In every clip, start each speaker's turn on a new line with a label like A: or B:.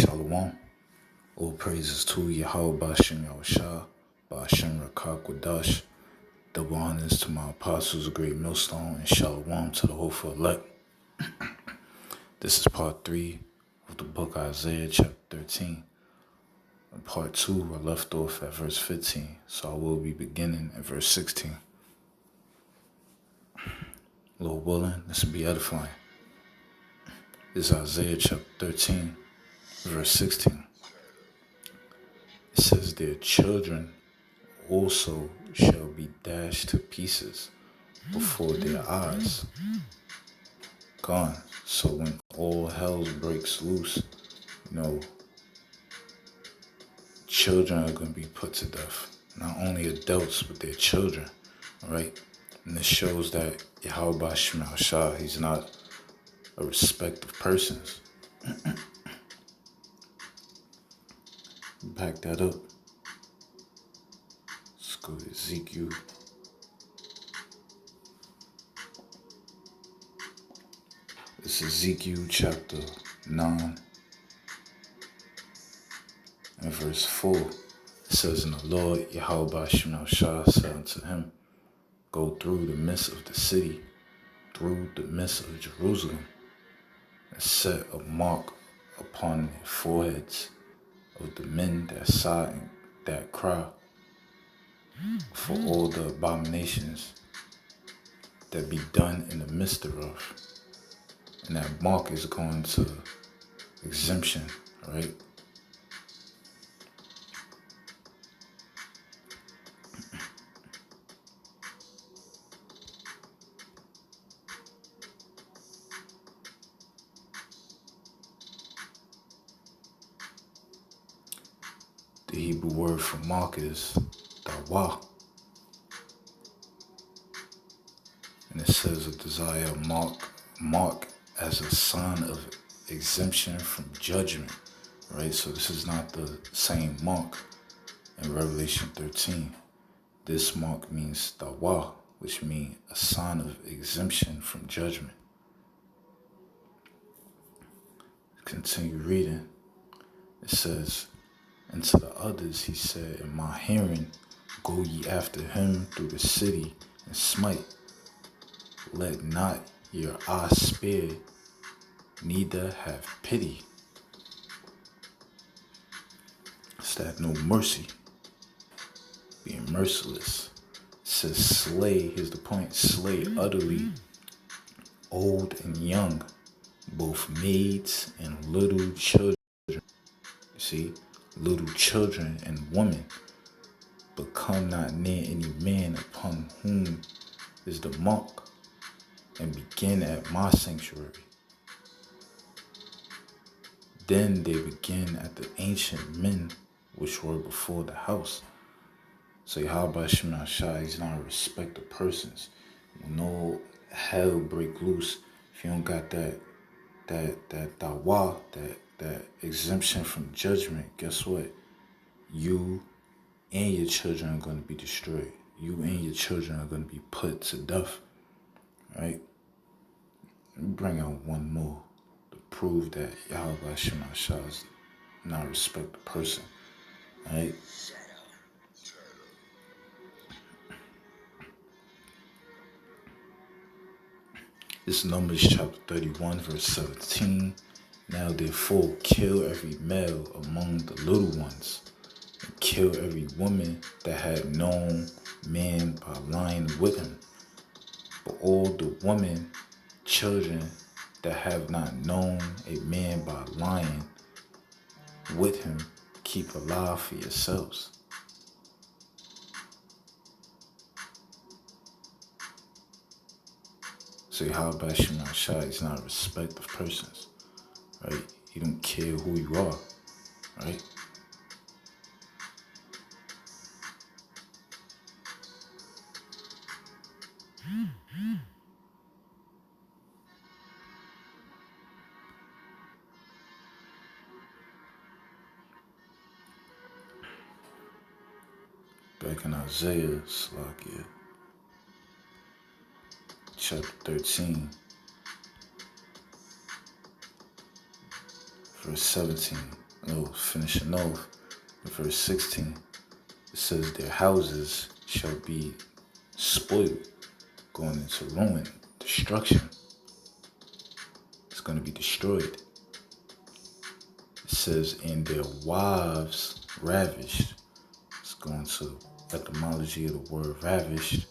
A: Shalom. All praises to YAHAWASHI, BAHASHAM, QADASH. Double honors to my apostles, a great millstone, and Shalom to the hopeful elect. This is part 3 of the book Isaiah chapter 13. In part 2, I left off at verse 15, so I will be beginning at verse 16. Lord willing, this will be edifying. This is Isaiah chapter 13, verse 16. It says, their children also shall be dashed to pieces before their eyes. Gone. So when all hell breaks loose, children are going to be put to death. Not only adults, but their children. Right? And this shows that YAHAWASHI, he's not a respect of persons. Back that up. Let's go to Ezekiel. This is Ezekiel chapter 9 and verse 4. It says, and the Lord YAHAWASHI said unto him, go through the midst of the city, through the midst of Jerusalem, and set a mark upon their foreheads of the men that sigh and that cry, for all the abominations that be done in the midst thereof. And that mark is going to exemption, right? The Hebrew word for mark is YAHAWAH. And it says a desire mark as a sign of exemption from judgment, right? So this is not the same mark in Revelation 13. This mark means YAHAWAH, which means a sign of exemption from judgment. Continue reading. It says, and to the others he said, in my hearing, go ye after him through the city and smite. Let not your eye spare, neither have pity. It's that no mercy, being merciless. It says slay, here's the point, slay utterly, old and young, both maids and little children. You see, little children and women, but come not near any man upon whom is the mark, and begin at my sanctuary. Then they begin at the ancient men which were before the house. So YAHAWASHI, he's not a respect of persons. No hell break loose if you don't got that YAHAWAH, that exemption from judgment. Guess what? You and your children are going to be destroyed. You and your children are going to be put to death. Right? Let me bring out one more to prove that YAHAWASHI is not a respect of person. Right? This is Numbers chapter 31, verse 17. Now therefore kill every male among the little ones, and kill every woman that had known man by lying with him. But all the women, children that have not known a man by lying with him, keep alive for yourselves. So YAHAWASHI is not a respect of persons, right? He don't care who you are, right? Back in Isaiah, Slakia, chapter 13, verse 17. finishing off in verse 16, it says their houses shall be spoiled, going into ruin, destruction. It's going to be destroyed. It says, and their wives ravished. It's going to etymology of the word ravished.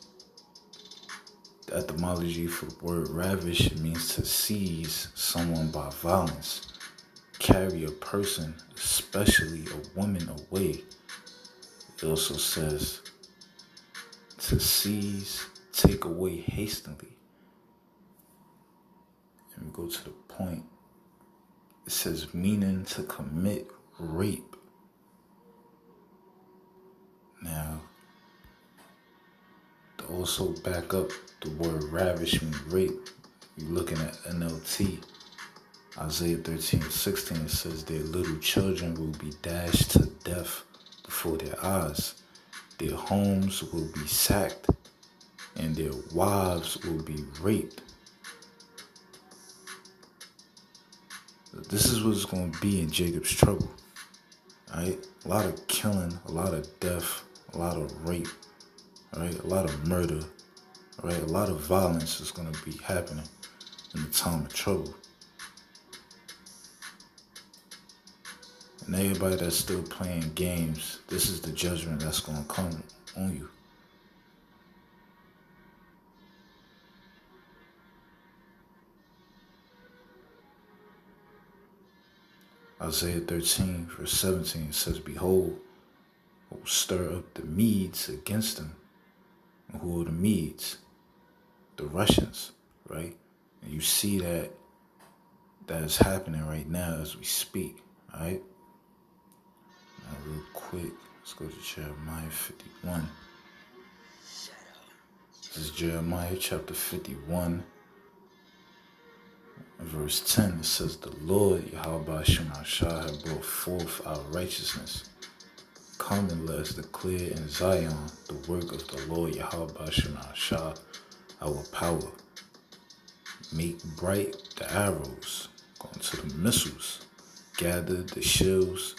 A: The etymology for the word ravish means to seize someone by violence, carry a person, especially a woman, away. It also says to seize, take away hastily. And we go to the point. It says meaning to commit rape. Now, to also back up the word ravish means rape, you're looking at NLT. Isaiah 13:16, it says their little children will be dashed to death before their eyes. Their homes will be sacked and their wives will be raped. This is what's going to be in Jacob's trouble. Right? A lot of killing, a lot of death, a lot of rape, right? A lot of murder, right? A lot of violence is going to be happening in the time of trouble. And everybody that's still playing games, this is the judgment that's going to come on you. Isaiah 13, verse 17 says, behold, I will stir up the Medes against them. And who are the Medes? The Russians, right? And you see that is happening right now as we speak, all right? Now, real quick, let's go to Jeremiah 51. This is Jeremiah chapter 51, verse 10. It says, the Lord, YAHAWASHI, had brought forth our righteousness. Come and let us declare in Zion the work of the Lord, YAHAWASHI, our power. Make bright the arrows, go into the missiles, gather the shields.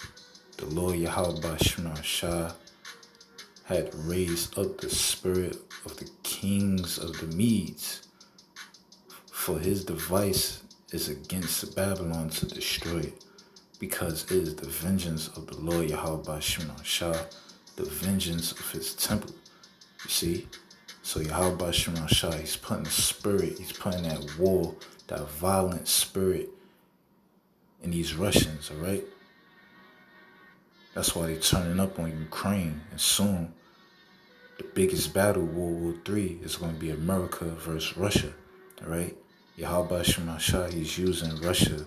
A: The Lord YAHAWASHI had raised up the spirit of the kings of the Medes, for his device is against Babylon to destroy it, because it is the vengeance of the Lord YAHAWASHI, the vengeance of his temple. You see? So YAHAWASHI, he's putting the spirit, he's putting that war, that violent spirit in these Russians, all right? That's why they're turning up on Ukraine. And soon, the biggest battle, World War III, is going to be America versus Russia, all right? YAHAWASHI, he's using Russia.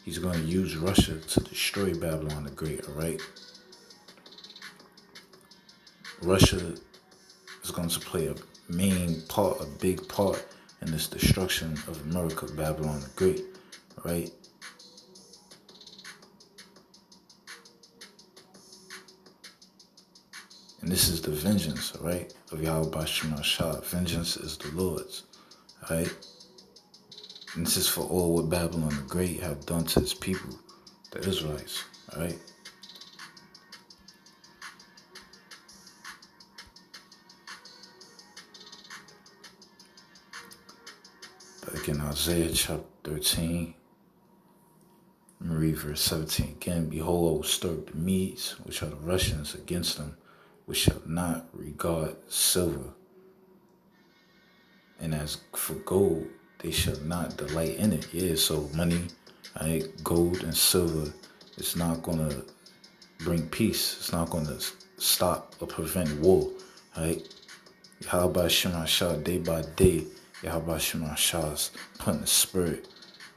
A: He's going to use Russia to destroy Babylon the Great, all right? Russia is going to play a main part, a big part in this destruction of America, Babylon the Great, all right? And this is the vengeance, all right, of YAHAWASHI. Vengeance is the Lord's, all right? And this is for all what Babylon the Great have done to his people, the Israelites, all right? Back in Isaiah chapter 13, let me read verse 17 again. Behold, I will stir up the Medes, which are the Russians, against them, which shall not regard silver. And as for gold, they shall not delight in it. Yeah, so money, right, gold and silver, it's not going to bring peace. It's not going to stop or prevent war, right? YAHAWASHI, day by day, YAHAWASHI's putting the spirit,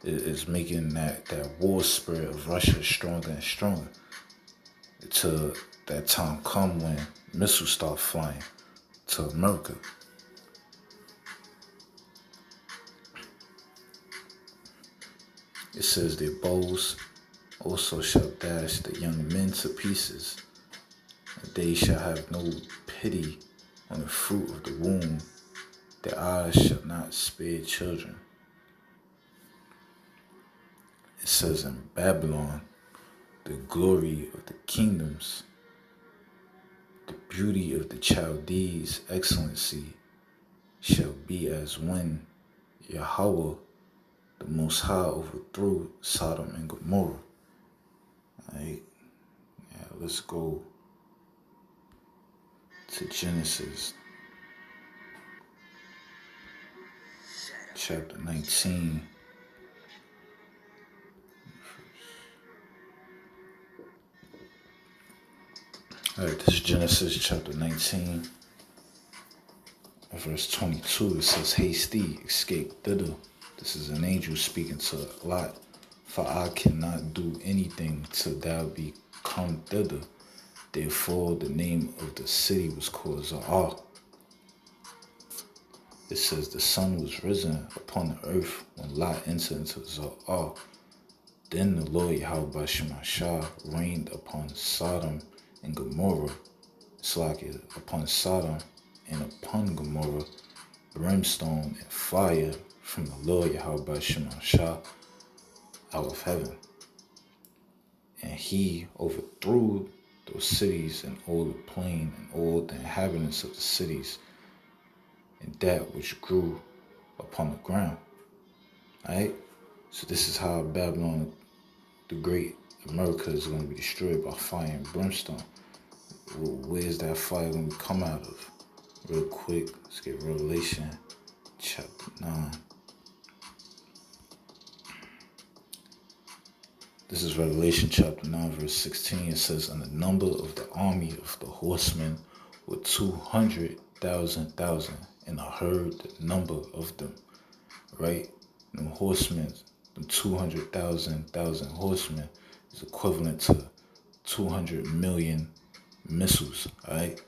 A: is making that war spirit of Russia stronger and stronger. Until that time come when missiles start flying to America. It says their bows also shall dash the young men to pieces, and they shall have no pity on the fruit of the womb. Their eyes shall not spare children. It says in Babylon, the glory of the kingdoms, the beauty of the Chaldees' excellency shall be as when Yahawah, the Most High, overthrew Sodom and Gomorrah. Alright, yeah, let's go to Genesis chapter 19. Alright, this is Genesis chapter 19, verse 22. It says, "Haste thee, escape thither." This is an angel speaking to Lot. "For I cannot do anything till thou be come thither." Therefore, the name of the city was called Zoar. It says, "The sun was risen upon the earth when Lot entered into Zoar. Then the Lord YAHAWASHI reigned upon Sodom and Gomorrah, upon Sodom and upon Gomorrah, brimstone and fire from the Lord YAHAWASHI out of heaven. And he overthrew those cities and all the plain and all the inhabitants of the cities and that which grew upon the ground." Alright? So this is how Babylon the Great, America, is going to be destroyed by fire and brimstone. Where's that fire going to come out of? Real quick, let's get Revelation chapter 9. This is Revelation chapter 9, verse 16. It says, "And the number of the army of the horsemen were 200,000, and I heard the number of them." Right? Them horsemen, them 200,000 horsemen is equivalent to 200 million missiles, right?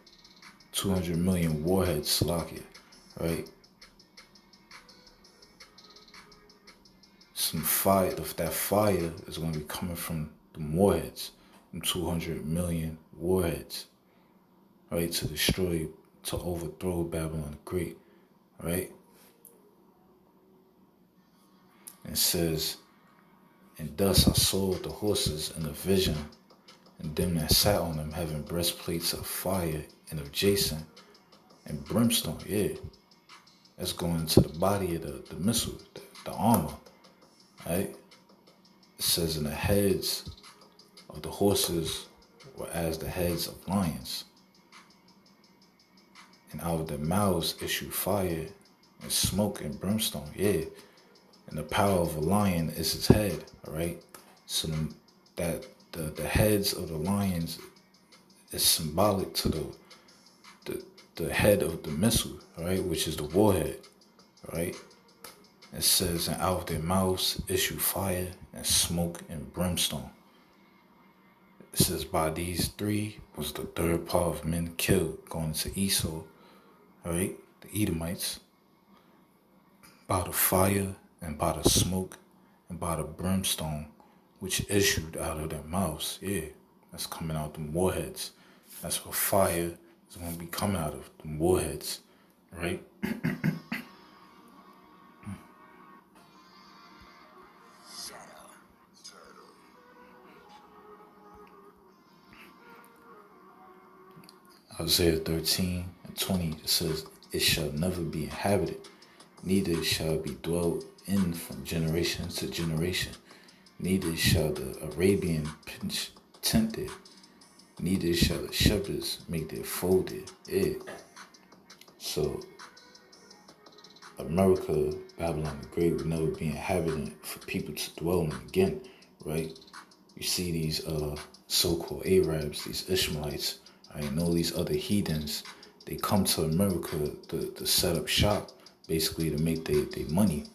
A: 200 million warheads, Slovakia, right? Some fire, that fire is going to be coming from the warheads, them 200 million warheads, right? To destroy, to overthrow Babylon the Great, right? And it says, "And thus I saw the horses in a vision, and them that sat on them having breastplates of fire and of jacinth and brimstone." Yeah, that's going to the body of the missile, the armor, right? It says, "And the heads of the horses were as the heads of lions, and out of their mouths issued fire and smoke and brimstone." Yeah. And the power of a lion is its head, all right? So that the heads of the lions is symbolic to the head of the missile, all right, which is the warhead, all right? It says, "And out of their mouths issue fire and smoke and brimstone." It says, "By these three was the third part of men killed," going to Esau, all right, the Edomites, "by the fire and by the smoke and by the brimstone which issued out of their mouths." Yeah, that's coming out them warheads. That's what fire is going to be coming out of, them warheads, right? Isaiah 13:20, it says, "It shall never be inhabited, neither shall be dwelt in from generation to generation. Neither shall the Arabian pitch tent there, neither shall the shepherds make their fold there." Yeah. So America, Babylon the Great, would never be inhabited for people to dwell in again, right? You see these so-called Arabs, these Ishmaelites, right, and all these other heathens, they come to America to set up shop, basically to make their money,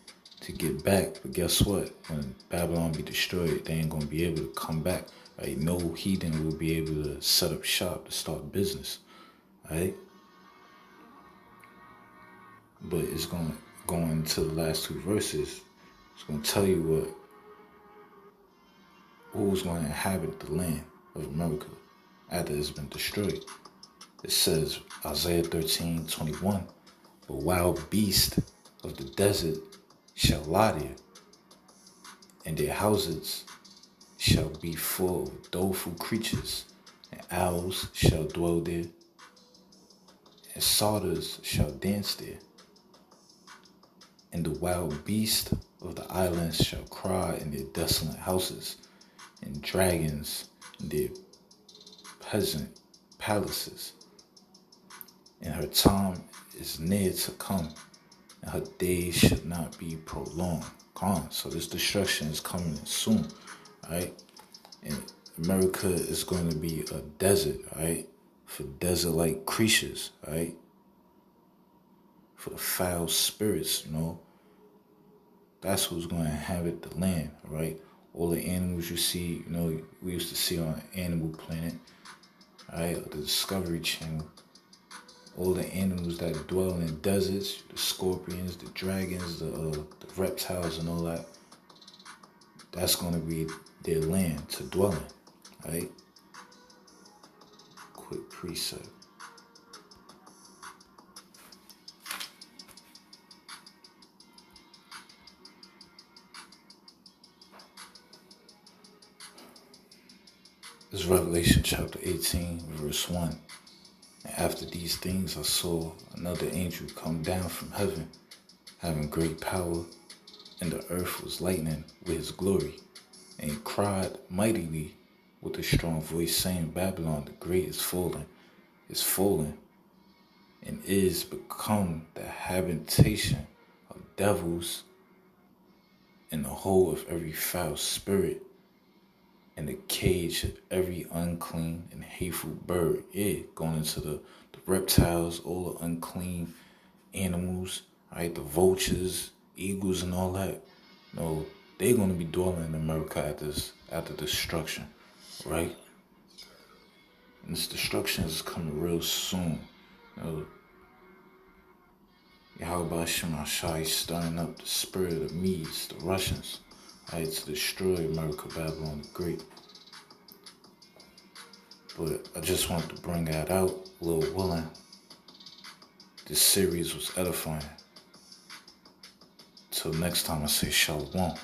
A: to get back. But guess what? When Babylon be destroyed, they ain't gonna be able to come back. Right? No heathen will be able to set up shop to start business. Right? But it's gonna go into the last two verses. It's gonna tell you who's gonna inhabit the land of America after it's been destroyed. It says, Isaiah 13:21, "The wild beast of the desert shall lie there, and their houses shall be full of doleful creatures, and owls shall dwell there, and satyrs shall dance there. And the wild beasts of the islands shall cry in their desolate houses, and dragons in their peasant palaces. And her time is near to come, and her days should not be prolonged. So this destruction is coming soon, right? And America is going to be a desert, right? For desert-like creatures, right? For the foul spirits, That's who's going to inhabit the land, right? All the animals you see, we used to see on Animal Planet, right? The Discovery Channel. All the animals that dwell in deserts, the scorpions, the dragons, the reptiles and all that, that's going to be their land to dwell in, right? Quick precept. This is Revelation chapter 18, verse 1. And after these things I saw another angel come down from heaven, having great power, and the earth was lightning with his glory. And he cried mightily with a strong voice, saying, Babylon the great is fallen, and is become the habitation of devils, and the hole of every foul spirit, and the cage of every unclean and hateful bird. Yeah, going into the reptiles, all the unclean animals, right? The vultures, eagles, and all that. They're going to be dwelling in America after destruction, right? And this destruction is coming real soon. YAHAWASHI is stirring up the spirit of the Medes, the Russians, right, to destroy America, Babylon the Great. But I just wanted to bring that out, Lil willing. This series was edifying. Till next time, I say shalom.